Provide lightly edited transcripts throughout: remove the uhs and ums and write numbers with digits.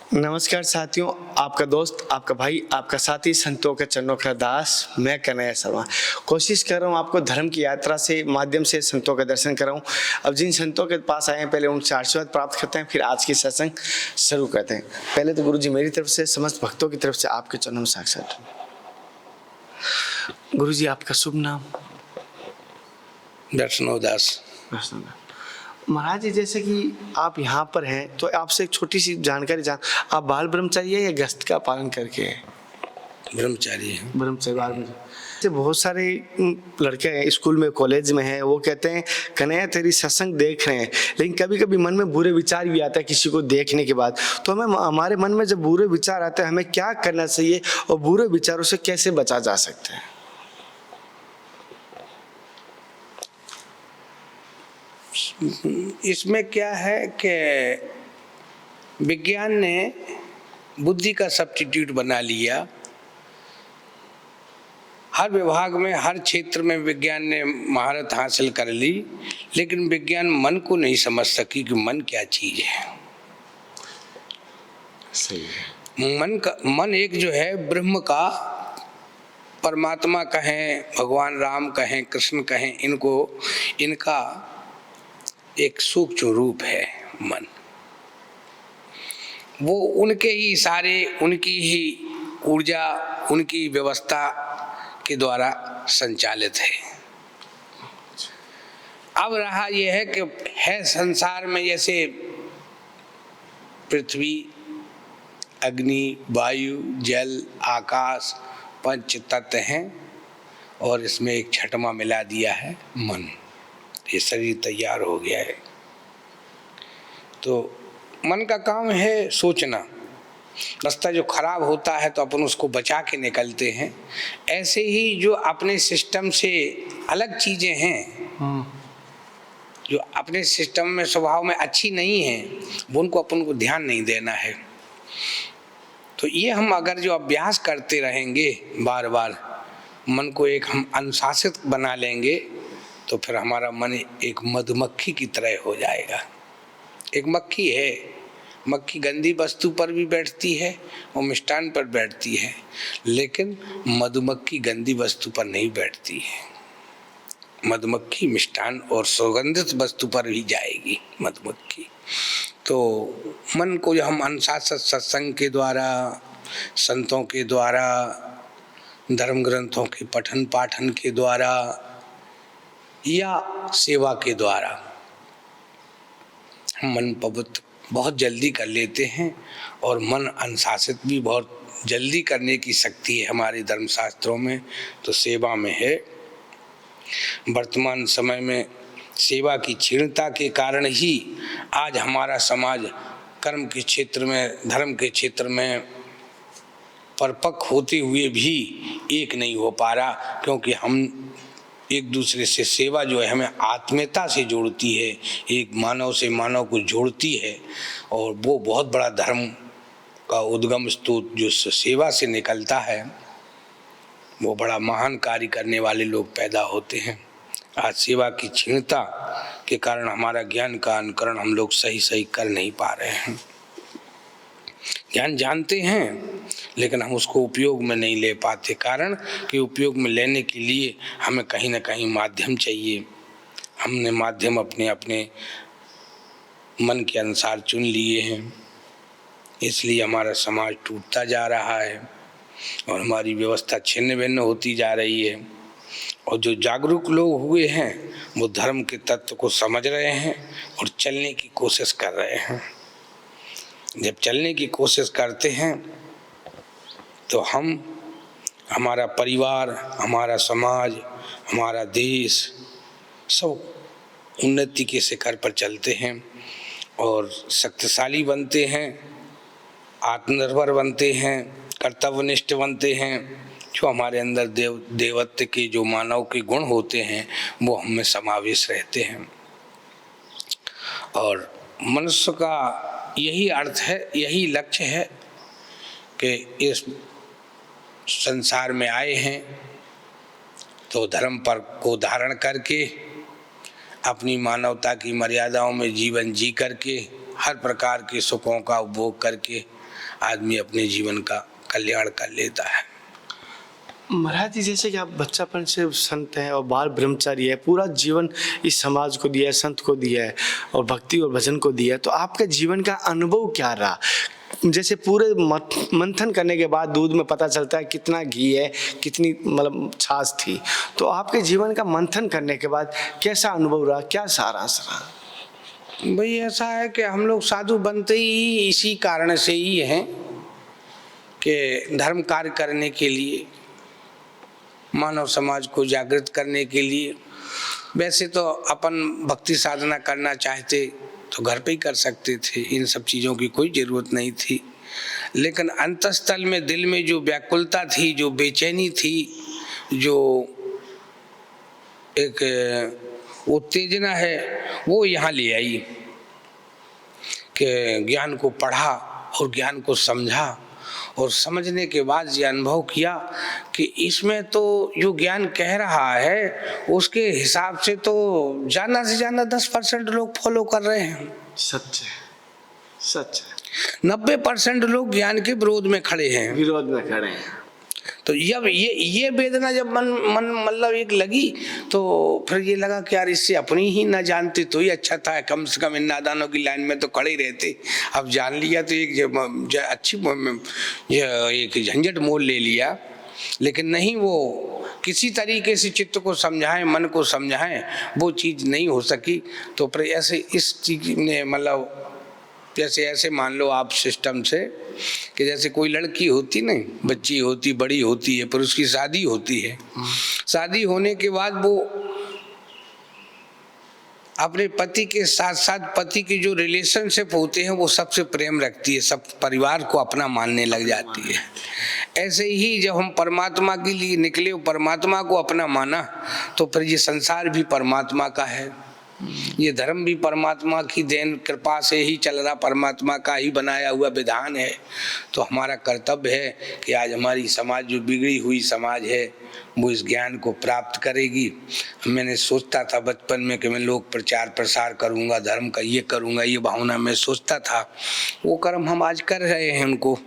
नमस्कार साथियों, आपका दोस्त, आपका भाई, आपका साथी, संतों के चरणों का दास, मैं कन्हैया शर्मा कोशिश कर रहा हूँ आपको धर्म की यात्रा से माध्यम से संतों का दर्शन कराऊँ। अब जिन संतों के पास आए हैं पहले उनसे आशीर्वाद प्राप्त करते हैं, फिर आज की सत्संग शुरू करते हैं। पहले तो गुरु जी मेरी तरफ से, समस्त भक्तों की तरफ से आपके चरणों में साक्षात। गुरु जी आपका शुभ नाम? दर्शनोदास। महाराज जी, जैसे कि आप यहाँ पर हैं तो आपसे एक छोटी सी जानकारी आप बाल ब्रह्मचारी है या गृहस्थ का पालन करके है? ब्रह्मचारी है। ब्रह्मचारी बाल ब्रह्मचारी। जैसे बहुत सारे लड़के हैं स्कूल में, कॉलेज में हैं, वो कहते हैं कन्हैया तेरी सत्संग देख रहे हैं, लेकिन कभी कभी मन में बुरे विचार भी आता है किसी को देखने के बाद। तो हमारे मन में जब बुरे विचार आते हैं हमें क्या करना चाहिए और बुरे विचारों से कैसे बचा जा सकता है? इसमें क्या है कि विज्ञान ने बुद्धि का सब्स्टिट्यूट बना लिया। हर विभाग में, हर क्षेत्र में विज्ञान ने महारत हासिल कर ली, लेकिन विज्ञान मन को नहीं समझ सकी कि मन क्या चीज है। सही है। मन एक जो है ब्रह्म का, परमात्मा कहें, भगवान राम कहें, कृष्ण कहें, इनका एक सूक्ष्म रूप है मन। वो उनके ही इशारे, उनकी ही ऊर्जा, उनकी व्यवस्था के द्वारा संचालित है। अब रहा यह है कि है संसार में जैसे पृथ्वी, अग्नि, वायु, जल, आकाश, पंच तत्व हैं, और इसमें एक छठवां मिला दिया है मन। ये शरीर तैयार हो गया है। तो मन का काम है सोचना। रास्ता जो खराब होता है तो अपन उसको बचा के निकलते हैं। ऐसे ही जो अपने सिस्टम से अलग चीजें हैं, जो अपने सिस्टम में स्वभाव में अच्छी नहीं है, वो उनको अपन को ध्यान नहीं देना है। तो ये हम अगर जो अभ्यास करते रहेंगे बार बार, मन को एक हम अनुशासित बना लेंगे, तो फिर हमारा मन एक मधुमक्खी की तरह हो जाएगा। एक मक्खी है, मक्खी गंदी वस्तु पर भी बैठती है और मिष्टान पर बैठती है, लेकिन मधुमक्खी गंदी वस्तु पर नहीं बैठती है। मधुमक्खी मिष्टान और सुगंधित वस्तु पर भी जाएगी मधुमक्खी। तो मन को जो हम अनुशासित सत्संग के द्वारा, संतों के द्वारा, धर्म ग्रंथों के पठन पाठन के द्वारा या सेवा के द्वारा हम मन पवित्र बहुत जल्दी कर लेते हैं। और मन अनुशासित भी बहुत जल्दी करने की शक्ति है हमारे धर्मशास्त्रों में, तो सेवा में है। वर्तमान समय में सेवा की क्षीणता के कारण ही आज हमारा समाज कर्म के क्षेत्र में, धर्म के क्षेत्र में परिपक्व होते हुए भी एक नहीं हो पा रहा, क्योंकि हम एक दूसरे से, सेवा जो है हमें आत्मीयता से जोड़ती है, एक मानव से मानव को जोड़ती है, और वो बहुत बड़ा धर्म का उद्गम स्रोत जो सेवा से निकलता है, वो बड़ा महान कार्य करने वाले लोग पैदा होते हैं। आज सेवा की क्षीणता के कारण हमारा ज्ञान का अनुकरण हम लोग सही सही कर नहीं पा रहे हैं। ज्ञान जानते हैं लेकिन हम उसको उपयोग में नहीं ले पाते, कारण कि उपयोग में लेने के लिए हमें कहीं ना कहीं माध्यम चाहिए। हमने माध्यम अपने अपने मन के अनुसार चुन लिए हैं, इसलिए हमारा समाज टूटता जा रहा है और हमारी व्यवस्था छिन्न भिन्न होती जा रही है। और जो जागरूक लोग हुए हैं वो धर्म के तत्व को समझ रहे हैं और चलने की कोशिश कर रहे हैं। जब चलने की कोशिश करते हैं तो हम, हमारा परिवार, हमारा समाज, हमारा देश सब उन्नति के शिखर पर चलते हैं और शक्तिशाली बनते हैं, आत्मनिर्भर बनते हैं, कर्तव्यनिष्ठ बनते हैं। जो हमारे अंदर देवत्व के, जो मानव के गुण होते हैं, वो हमें समावेश रहते हैं। और मनुष्य का यही अर्थ है, यही लक्ष्य है कि इस संसार में आए हैं तो धर्म पर को धारण करके, अपनी मानवता की मर्यादाओं में जीवन जी करके हर प्रकार के सुखों का उपभोग करके आदमी अपने जीवन का कल्याण कर लेता है। महाराज जी, जैसे कि आप बच्चापन से संत हैं और बाल ब्रह्मचारी है, पूरा जीवन इस समाज को दिया है, संत को दिया है और भक्ति और भजन को दिया है, तो आपके जीवन का अनुभव क्या रहा? जैसे पूरे मंथन करने के बाद दूध में पता चलता है कितना घी है, कितनी मतलब छाछ थी, तो आपके जीवन का मंथन करने के बाद कैसा अनुभव रहा, क्या सारांश रहा? भाई ऐसा है कि हम लोग साधु बनते ही इसी कारण से ही हैं कि धर्म कार्य करने के लिए, मानव समाज को जागृत करने के लिए। वैसे तो अपन भक्ति साधना करना चाहते तो घर पे ही कर सकते थे, इन सब चीज़ों की कोई ज़रूरत नहीं थी, लेकिन अंतःस्थल में दिल में जो व्याकुलता थी, जो बेचैनी थी, जो एक उत्तेजना है, वो यहाँ ले आई कि ज्ञान को पढ़ा और ज्ञान को समझा और समझने के बाद ये अनुभव किया कि इसमें तो जो ज्ञान कह रहा है उसके हिसाब से तो ज़्यादा से ज़्यादा 10% लोग फॉलो कर रहे हैं। सच है, सच है। 90% लोग ज्ञान के विरोध में खड़े हैं, विरोध में खड़े हैं। तो जब ये वेदना जब मन मतलब एक लगी, तो फिर ये लगा कि यार इससे अपनी ही ना जानते तो ही अच्छा था, कम से कम इन नादानों की लाइन में तो खड़े ही रहते। अब जान लिया तो एक अच्छी एक झंझट मोल ले लिया, लेकिन नहीं, वो किसी तरीके से चित्त को समझाएं, मन को समझाएं, वो चीज़ नहीं हो सकी। तो फिर ऐसे इस चीज़ ने मतलब जैसे ऐसे मान लो आप सिस्टम से कि जैसे कोई लड़की होती नहीं, बच्ची होती, बड़ी होती है, पर उसकी शादी होती है। शादी होने के बाद वो अपने पति के साथ साथ पति के जो रिलेशनशिप होते हैं वो सबसे प्रेम रखती है, सब परिवार को अपना मानने लग जाती है। ऐसे ही जब हम परमात्मा के लिए निकले, परमात्मा को अपना माना, तो फिर ये संसार भी परमात्मा का है, ये धर्म भी परमात्मा की देन कृपा से ही चल रहा, परमात्मा का ही बनाया हुआ विधान है। तो हमारा कर्तव्य है कि आज हमारी समाज जो बिगड़ी हुई समाज है वो इस ज्ञान को प्राप्त करेगी। मैंने सोचता था बचपन में कि मैं लोक प्रचार प्रसार करूंगा, धर्म का ये करूंगा, ये भावना मैं सोचता था। वो कर्म हम आज कर रहे हैं उनको,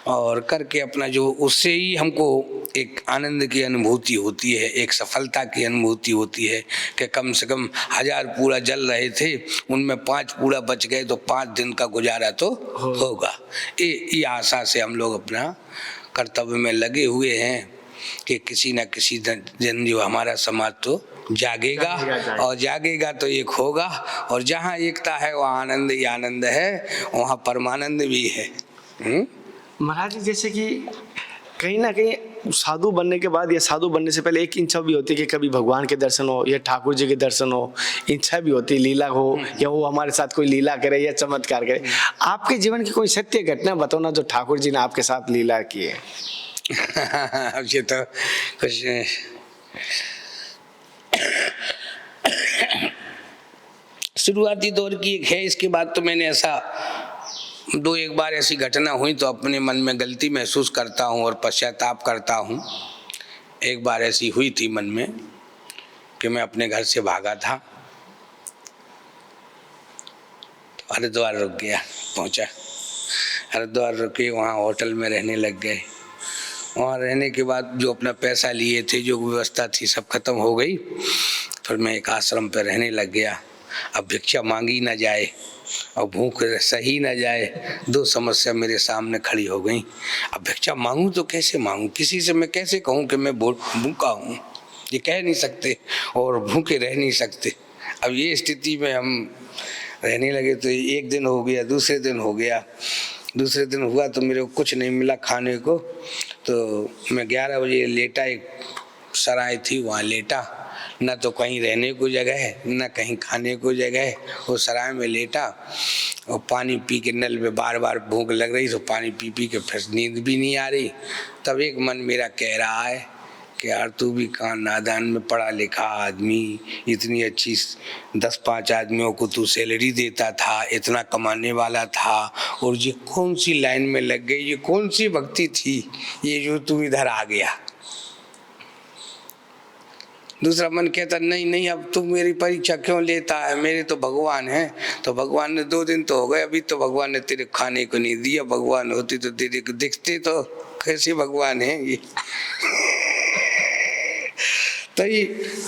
और करके अपना जो उससे ही हमको एक आनंद की अनुभूति होती है, एक सफलता की अनुभूति होती है कि कम से कम 1000 पूरा जल रहे थे, उनमें 5 पूरा बच गए तो 5 दिन का गुजारा तो होगा। ये आशा से हम लोग अपना कर्तव्य में लगे हुए हैं कि किसी न किसी दिन जो हमारा समाज तो जागेगा और जागेगा तो एक होगा, और जहाँ एकता है वहाँ आनंद ही आनंद है, वहाँ परमानंद भी है। महाराज जी, जैसे कि कहीं ना कहीं साधु बनने के बाद या साधु बनने से पहले एक इच्छा भी होती है कि कभी भगवान के दर्शन हो या ठाकुर जी के दर्शन हो, इच्छा भी होती है, लीला हो या वो हमारे साथ कोई लीला करे या चमत्कार करे। आपके जीवन की कोई सत्य घटना बताओ ना जो ठाकुर जी ने आपके साथ लीला की है। अब ये तो कुछ शुरुआती दौर की एक है, इसके बाद तो मैंने ऐसा 2-1 बार ऐसी घटना हुई तो अपने मन में गलती महसूस करता हूँ और पश्चाताप करता हूँ। एक बार ऐसी हुई थी मन में कि मैं अपने घर से भागा था, तो हरिद्वार रुक गया, पहुँचा हरिद्वार रुके, वहाँ होटल में रहने लग गए। वहाँ रहने के बाद जो अपना पैसा लिए थे, जो व्यवस्था थी, सब खत्म हो गई। फिर मैं एक आश्रम पर रहने लग गया। अब भिक्षा मांगी ना जाए और भूख सही ना जाए, 2 समस्या मेरे सामने खड़ी हो गई। अब भिक्षा मांगूं तो कैसे मांगूं, किसी से मैं कैसे कहूं कि मैं भूखा हूं, ये कह नहीं सकते और भूखे रह नहीं सकते। अब ये स्थिति में हम रहने लगे। तो 1 दिन हो गया, दूसरे दिन हो गया, दूसरे दिन हुआ तो मेरे को कुछ नहीं मिला खाने को। तो मैं 11 बजे लेटा, एक सराय थी वहाँ लेटा, न तो कहीं रहने को जगह है न कहीं खाने को जगह है। वो सराय में लेटा और पानी पी के, नल में बार बार भूख लग रही तो पानी पी पी के फिर नींद भी नहीं आ रही। तब एक मन मेरा कह रहा है कि यार तू भी कहाँ नादान में पढ़ा लिखा आदमी, इतनी अच्छी 10-5 आदमियों को तू सैलरी देता था, इतना कमाने वाला था, और ये कौन सी लाइन में लग गई, ये कौन सी भक्ति थी ये जो तू इधर आ गया। दूसरा मन कहता नहीं नहीं अब तू मेरी परीक्षा क्यों लेता है, मेरे तो भगवान है। तो भगवान ने 2 दिन तो हो गए, अभी तो भगवान ने तेरे खाने को नहीं दिया, भगवान होती तो तेरे को दिखते तो कैसे भगवान है ये। तो ये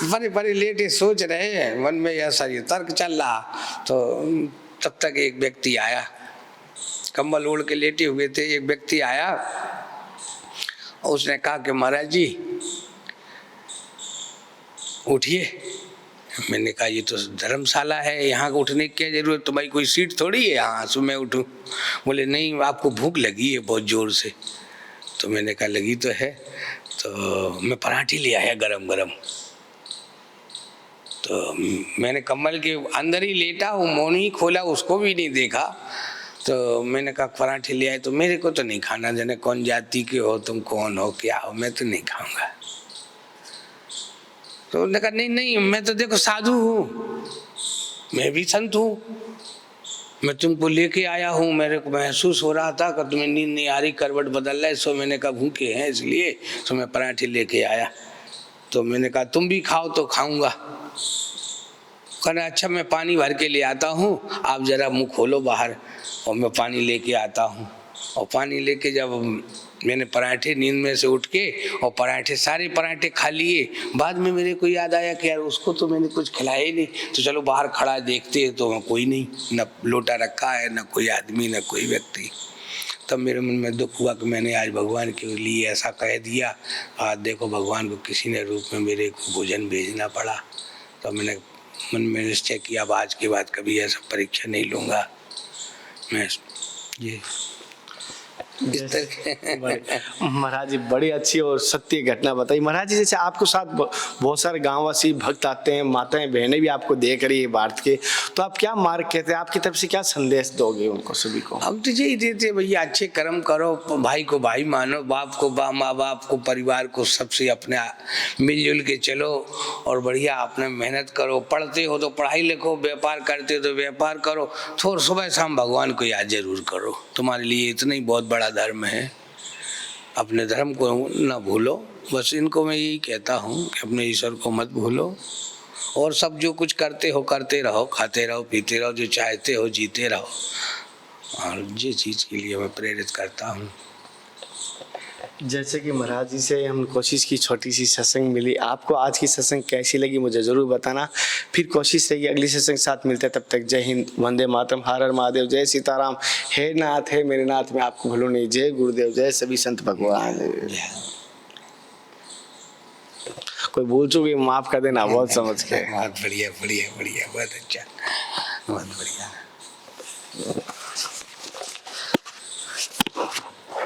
बड़े बड़े लेटे सोच रहे हैं, मन में ऐसा ये तर्क चल रहा। तो तब तक एक व्यक्ति आया, कंबल ओढ़ के लेटे हुए थे, एक व्यक्ति आया, उसने कहा कि महाराज जी उठिए। मैंने कहा ये तो धर्मशाला है, यहाँ उठने की क्या जरूरत, तुम्हारी कोई सीट थोड़ी है यहाँ सो मैं उठूँ। बोले नहीं आपको भूख लगी है बहुत जोर से। तो मैंने कहा लगी तो है, तो मैं पराठे ले आया गरम गरम। तो मैंने कम्बल के अंदर ही लेटा हूँ, मौन ही खोला, उसको भी नहीं देखा। तो मैंने कहा पराठे ले आए। तो मेरे को तो नहीं खाना, जाने कौन जाति के हो तुम, कौन हो क्या हो, मैं तो नहीं खाऊंगा। तो उन्होंने कहा नहीं नहीं मैं तो देखो साधु हूँ, मैं भी संत हूँ, मैं तुमको लेके आया हूँ, मेरे को महसूस हो रहा था कि तुम्हें नींद नहीं आ रही, करवट बदल रहा है, सो मैंने कहा भूखे हैं इसलिए तो मैं पराठे लेके आया। तो मैंने कहा तुम भी खाओ तो खाऊंगा। कहना अच्छा मैं पानी भर के ले आता हूँ, आप जरा मुंह खोलो बाहर, और मैं पानी लेके आता हूँ। और पानी लेके जब मैंने पराठे नींद में से उठ के और पराठे सारे पराठे खा लिए, बाद में मेरे को याद आया कि यार उसको तो मैंने कुछ खिलाया ही नहीं। तो चलो बाहर खड़ा देखते हैं, तो कोई नहीं, न लोटा रखा है, न कोई आदमी, न कोई व्यक्ति। तब मेरे मन में दुख हुआ कि मैंने आज भगवान के लिए ऐसा कह दिया। आज देखो भगवान को किसी ने रूप में मेरे को भोजन भेजना पड़ा। तो मैंने मन में निश्चय किया अब आज के बाद कभी ऐसा परीक्षा नहीं लूँगा मैं। ये महाराज जी बड़ी अच्छी और सत्य घटना बताई। महाराज जी जैसे आपको साथ बहुत सारे गांववासी भक्त आते हैं, माताएं बहनें भी आपको देख रही है भारत के, तो आप क्या मार्ग कहते हैं, आपकी तरफ से क्या संदेश दोगे उनको सभी को? हम तो यही देते भैया अच्छे कर्म करो, भाई को भाई मानो, बाप को माँ बाप को, परिवार को, सबसे अपने मिलजुल के चलो और बढ़िया अपने मेहनत करो। पढ़ते हो तो पढ़ाई लिखो, व्यापार करते हो तो व्यापार करो, थोड़ा सुबह शाम भगवान को याद जरूर करो। तुम्हारे लिए इतना ही बहुत बड़ा धर्म है, अपने धर्म को ना भूलो। बस इनको मैं यही कहता हूँ कि अपने ईश्वर को मत भूलो, और सब जो कुछ करते हो करते रहो, खाते रहो, पीते रहो, जो चाहते हो जीते रहो। और ये चीज़ के लिए मैं प्रेरित करता हूँ। जैसे कि महाराज जी से हम कोशिश की, छोटी सी सत्संग मिली, आपको आज की सत्संग कैसी लगी मुझे ज़रूर बताना। फिर कोशिश रहेगी अगली सत्संग साथ मिलते हैं, तब तक जय हिंद, वंदे मातरम, हर हर महादेव, जय सीताराम। हे नाथ है मेरे नाथ, मैं आपको भूलूं नहीं। जय गुरुदेव, जय सभी संत भगवान। कोई भूल चुकी माफ कर देना, बहुत समझ के। बहुत बढ़िया बढ़िया बढ़िया, बहुत अच्छा, बहुत बढ़िया।